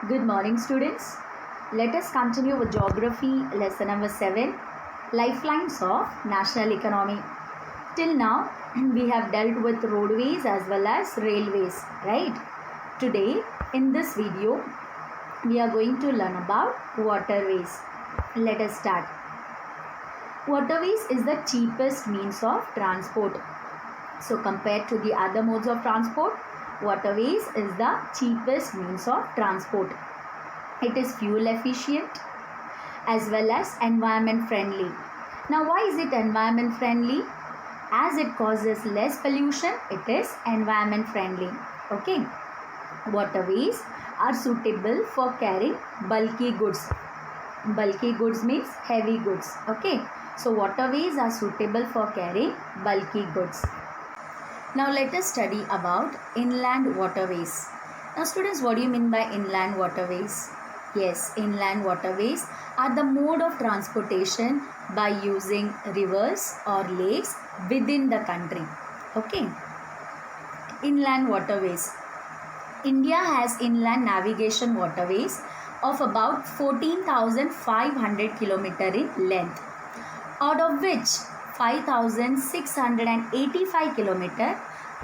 Good morning, students. Let us continue with geography lesson number 7, lifelines of national economy. Till now, we have dealt with roadways as well as railways, right? Today, in this video, we are going to learn about waterways. Let us start. Waterways is the cheapest means of transport. So, compared to the other modes of transport, waterways is the cheapest means of transport. It is fuel efficient as well as environment friendly. Now, why is it environment friendly? As it causes less pollution, it is environment friendly. Okay. Waterways are suitable for carrying bulky goods. Bulky goods means heavy goods. Okay. So, waterways are suitable for carrying bulky goods. Now, let us study about inland waterways. Now, students, what do you mean by inland waterways? Yes, inland waterways are the mode of transportation by using rivers or lakes within the country. Okay. Inland waterways. India has inland navigation waterways of about 14,500 km in length, out of which 5,685 km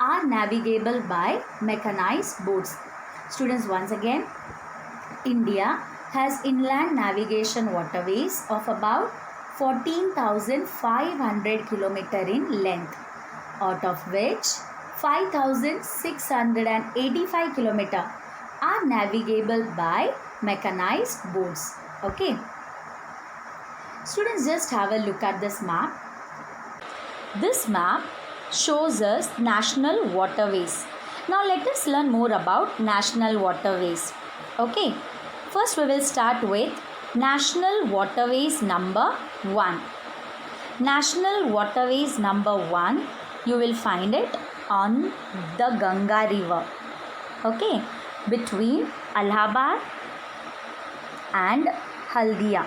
are navigable by mechanized boats. Students, once again, India has inland navigation waterways of about 14,500 km in length, out of which 5,685 km are navigable by mechanized boats. Okay. Students, just have a look at this map. This map shows us national waterways. Now let us learn more about national waterways. Okay. First we will start with national waterways number 1. National waterways number 1, you will find it on the Ganga river. Okay. Between Allahabad and Haldia.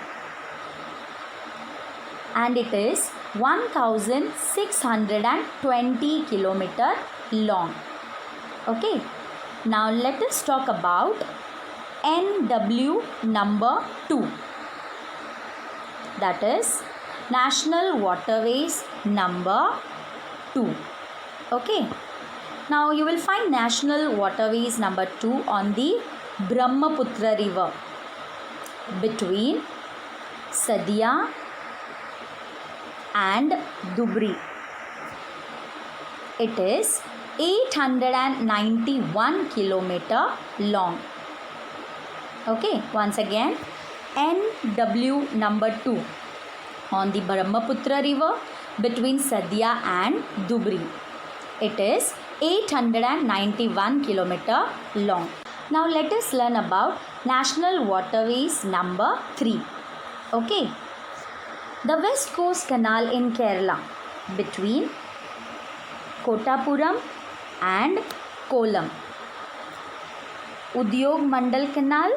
And it is 1,620 km long. Okay. Now let us talk about NW number 2. That is National Waterways number 2. Okay. Now you will find National Waterways number 2 on the Brahmaputra river between Sadia and Dhubri. It is 891 km long. Okay, once again, NW number 2 on the Brahmaputra river between Sadia and Dhubri. It is 891 km long. Now let us learn about National Waterways number 3. Okay. The West Coast Canal in Kerala between Kottapuram and Kollam. Udyog Mandal Canal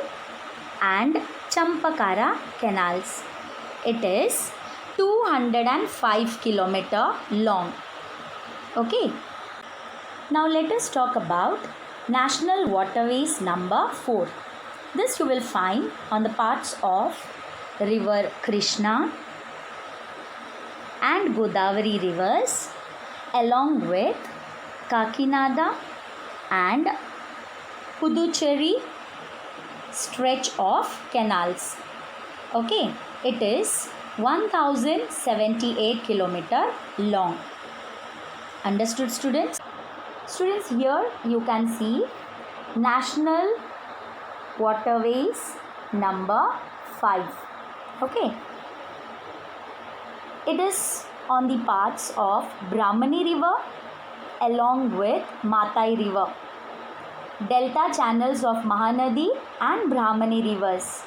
and Champakara canals. It is 205 km long. Okay. Now let us talk about National Waterways number 4. This you will find on the parts of River Krishna and Godavari rivers, along with Kakinada and Puducherry stretch of canals. Okay, it is 1,078 km long. Understood, students? Students, here you can see National Waterways number 5. Okay. It is on the parts of Brahmani river along with Matai river, delta channels of Mahanadi and Brahmani rivers,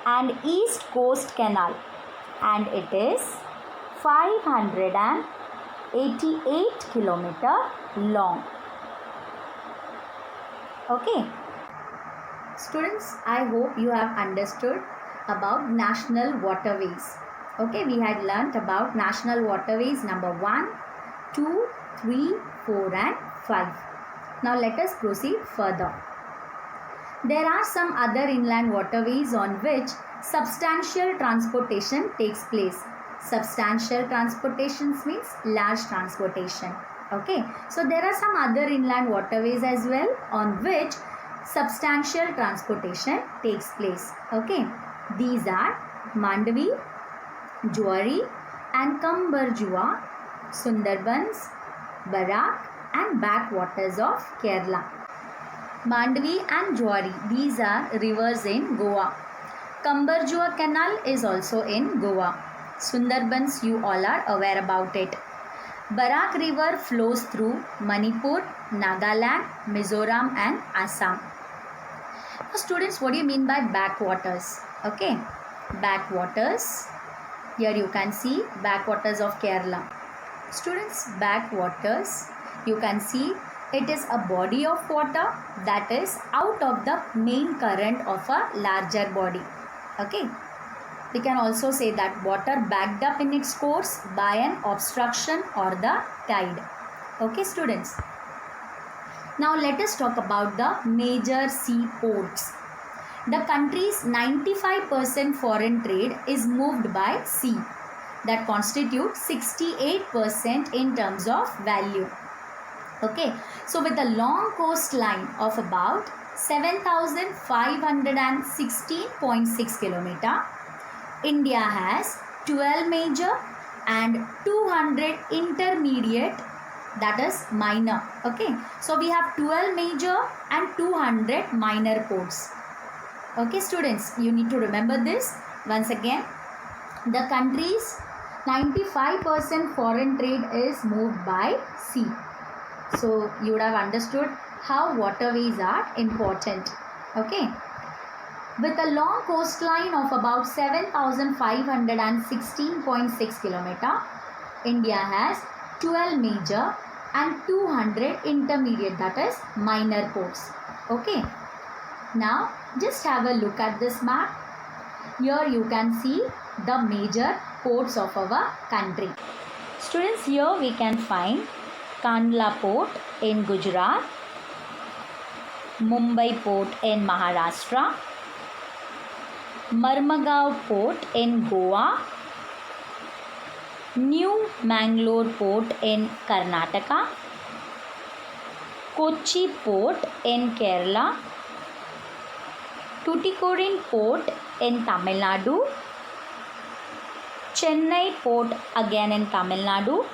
and East Coast Canal, and it is 588 km long. Okay. Students, I hope you have understood about national waterways. Okay, we had learnt about national waterways number 1, 2, 3, 4 and 5. Now let us proceed further. There are some other inland waterways on which substantial transportation takes place. Substantial transportation means large transportation. Okay, so there are some other inland waterways as well on which substantial transportation takes place. Okay, these are Mandavi, Juari and Kambarjua, Sundarbans, Barak and backwaters of Kerala. Mandavi and Juari, these are rivers in Goa. Kambarjua Canal is also in Goa. Sundarbans, you all are aware about it. Barak River flows through Manipur, Nagaland, Mizoram and Assam. Now students, what do you mean by backwaters? Okay, backwaters. Here you can see backwaters of Kerala. Students, backwaters, you can see it is a body of water that is out of the main current of a larger body. Okay. We can also say that water backed up in its course by an obstruction or the tide. Okay, students. Now let us talk about the major seaports. The country's 95% foreign trade is moved by sea. That constitutes 68% in terms of value. Okay, so with a long coastline of about 7,516.6 km, India has 12 major and 200 intermediate, that is minor. Okay, so we have 12 major and 200 minor ports. Okay students, you need to remember this once again. The country's 95% foreign trade is moved by sea. So you would have understood how waterways are important. Okay. With a long coastline of about 7,516.6 km, India has 12 major and 200 intermediate, that is minor ports. Okay. Now just have a look at this map. Here you can see the major ports of our country. Students, here we can find Kandla Port in Gujarat, Mumbai Port in Maharashtra, Marmagaon Port in Goa, New Mangalore Port in Karnataka, Kochi Port in Kerala, Tuticorin Port in Tamil Nadu, Chennai Port again in Tamil Nadu,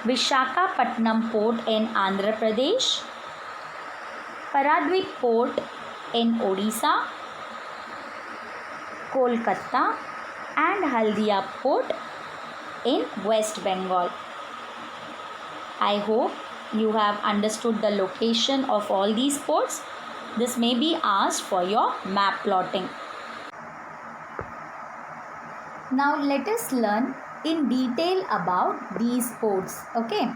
Visakhapatnam Port in Andhra Pradesh, Paradip Port in Odisha, Kolkata and Haldia Port in West Bengal. I hope you have understood the location of all these ports. This may be asked for your map plotting. Now let us learn in detail about these ports. Okay,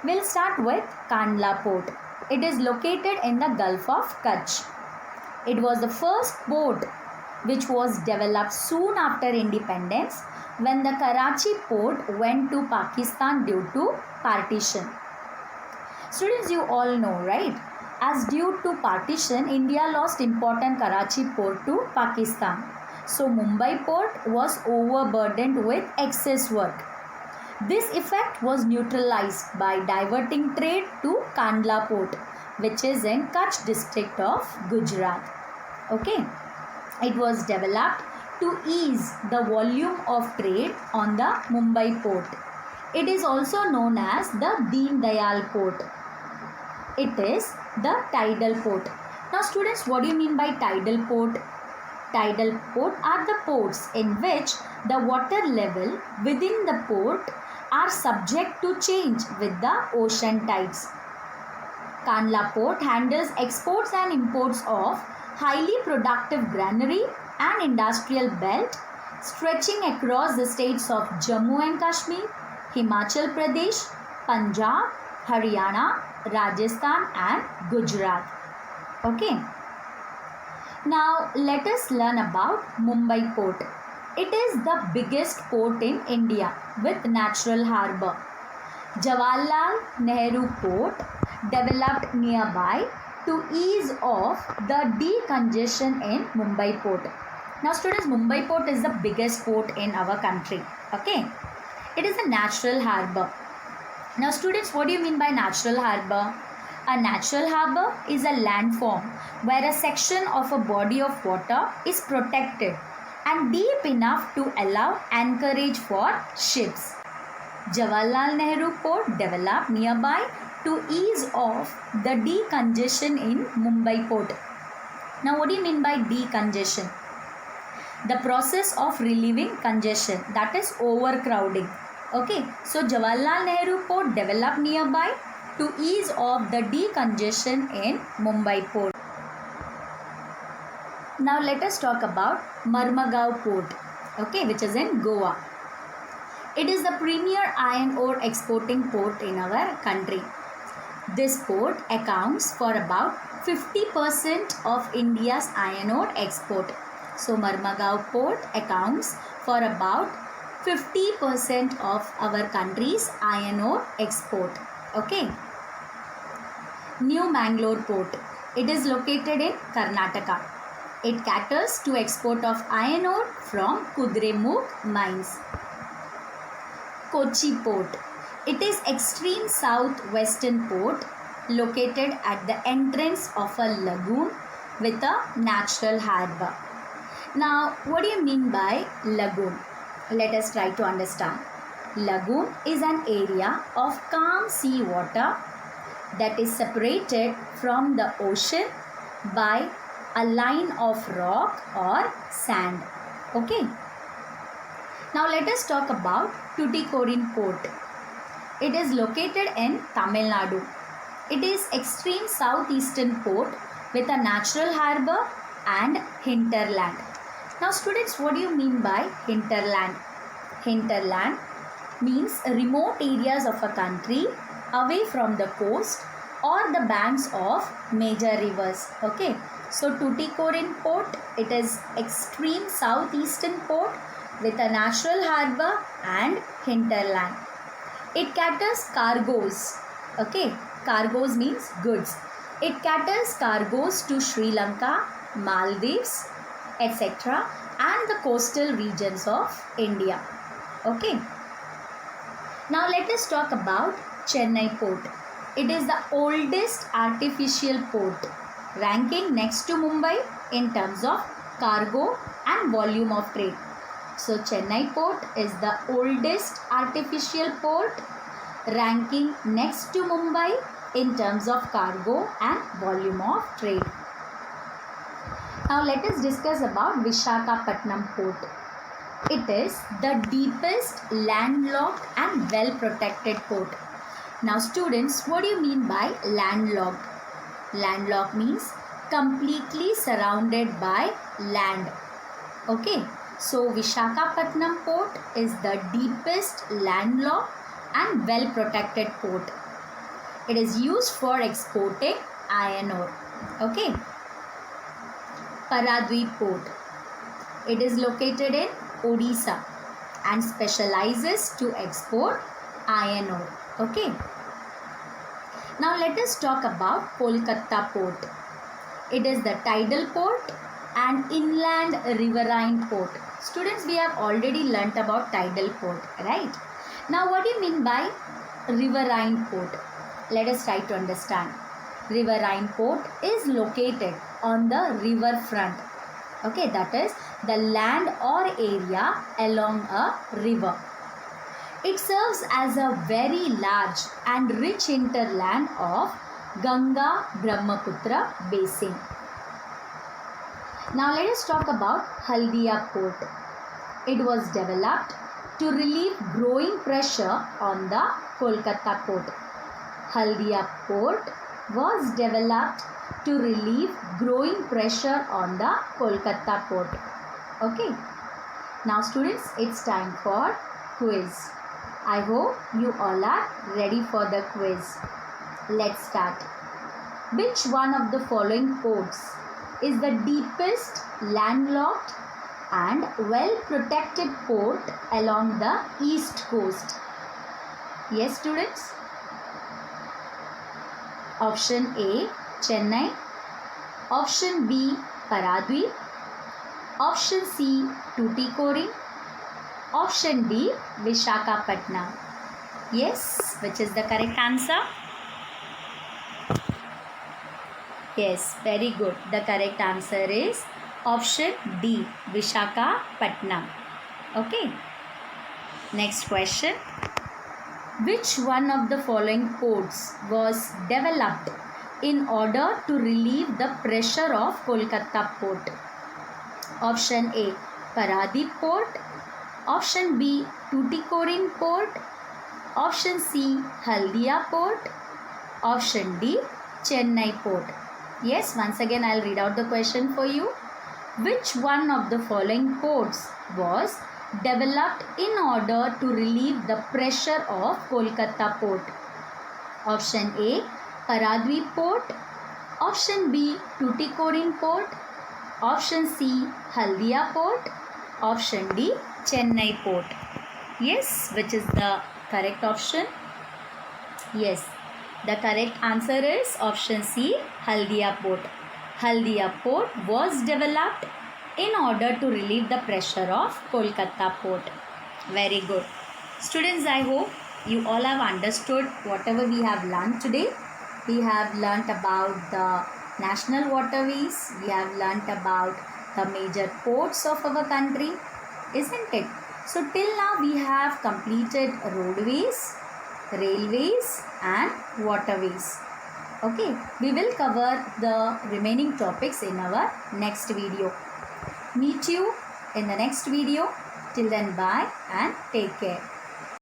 we'll start with Kandla Port. It is located in the Gulf of Kutch. It was the first port which was developed soon after independence when the Karachi port went to Pakistan due to partition. Students, you all know, right? As due to partition, India lost important Karachi port to Pakistan. So Mumbai port was overburdened with excess work. This effect was neutralized by diverting trade to Kandla port, which is in Kutch district of Gujarat. Okay, it was developed to ease the volume of trade on the Mumbai port. It is also known as the Deen Dayal port. It is the tidal port. Now students, what do you mean by tidal port? Tidal port are the ports in which the water level within the port are subject to change with the ocean tides. Kandla port handles exports and imports of highly productive granary and industrial belt stretching across the states of Jammu and Kashmir, Himachal Pradesh, Punjab, Haryana, Rajasthan and Gujarat. Okay. Now let us learn about Mumbai port. It is the biggest port in India with natural harbour. Jawaharlal Nehru Port, developed nearby, to ease off the decongestion in Mumbai port. Now students, Mumbai port is the biggest port in our country. Okay, it is a natural harbour. Now students, what do you mean by natural harbour? A natural harbour is a landform where a section of a body of water is protected and deep enough to allow anchorage for ships. Jawaharlal Nehru Port developed nearby to ease off the decongestion in Mumbai port. Now what do you mean by decongestion? The process of relieving congestion, that is overcrowding. Okay, so Jawaharlal Nehru Port developed nearby to ease off the decongestion in Mumbai port. Now let us talk about Marmagaon port, okay, which is in Goa. It is the premier iron ore exporting port in our country. This port accounts for about 50% of India's iron ore export. So Marmagaon port accounts for about 50% of our country's iron ore export. Okay. New Mangalore port. It is located in Karnataka. It caters to export of iron ore from Kudremukh mines. Kochi port. It is extreme southwestern port located at the entrance of a lagoon with a natural harbour. Now, what do you mean by lagoon? Let us try to understand. Lagoon is an area of calm sea water that is separated from the ocean by a line of rock or sand. Okay. Now let us talk about Tuticorin port. It is located in Tamil Nadu. It is extreme southeastern port with a natural harbour and hinterland. Now students, what do you mean by hinterland? Hinterland means remote areas of a country away from the coast or the banks of major rivers. Okay, so Tuticorin port, it is extreme southeastern port with a natural harbour and hinterland. It caters cargoes. Okay, cargoes means goods. It caters cargoes to Sri Lanka, Maldives, etc. and the coastal regions of India. Okay. Now let us talk about Chennai port. It is the oldest artificial port, ranking next to Mumbai in terms of cargo and volume of trade. So Chennai port is the oldest artificial port, ranking next to Mumbai in terms of cargo and volume of trade. Now let us discuss about Visakhapatnam port. It is the deepest landlocked and well protected port. Now students, what do you mean by landlocked? Landlocked means completely surrounded by land. Okay, so Visakhapatnam port is the deepest landlocked and well protected port. It is used for exporting iron ore. Okay. Paradweep port. It is located in Odisha and specializes to export iron ore. Okay. Now let us talk about Kolkata port. It is the tidal port and inland riverine port. Students, we have already learnt about tidal port, right? Now what do you mean by riverine port? Let us try to understand. Riverine port is located on the river front. Okay, that is the land or area along a river. It serves as a very large and rich hinterland of Ganga Brahmaputra basin. Now let us talk about Haldia port. It was developed to relieve growing pressure on the Kolkata port. Haldia port was developed to relieve growing pressure on the Kolkata port. Okay. Now students, it's time for quiz. I hope you all are ready for the quiz. Let's start. Which one of the following ports is the deepest landlocked and well protected port along the east coast? Yes students. Option A, Chennai. Option B, Paradweep. Option C, Tuticorin. Option D, Vishakhapatnam. Yes, which is the correct answer? Yes, very good. The correct answer is option D, Vishakhapatnam. Okay. Next question. Which one of the following ports was developed in order to relieve the pressure of Kolkata port? Option A, Paradip port. Option B, Tuticorin port. Option C, Haldia port. Option D, Chennai port. Yes, once again I'll read out the question for you. Which one of the following ports was developed in order to relieve the pressure of Kolkata port? Option A, Paradweep port. Option B, Tuticorin port. Option C, Haldia port. Option D, Chennai port. Yes, which is the correct option? Yes, the correct answer is option C, Haldia port. Haldia port was developed in order to relieve the pressure of Kolkata port. Very good. Students, I hope you all have understood whatever we have learned today. We have learnt about the national waterways. We have learnt about the major ports of our country, isn't it? So till now we have completed roadways, railways and waterways. Okay, we will cover the remaining topics in our next video. Meet you in the next video. Till then, bye and take care.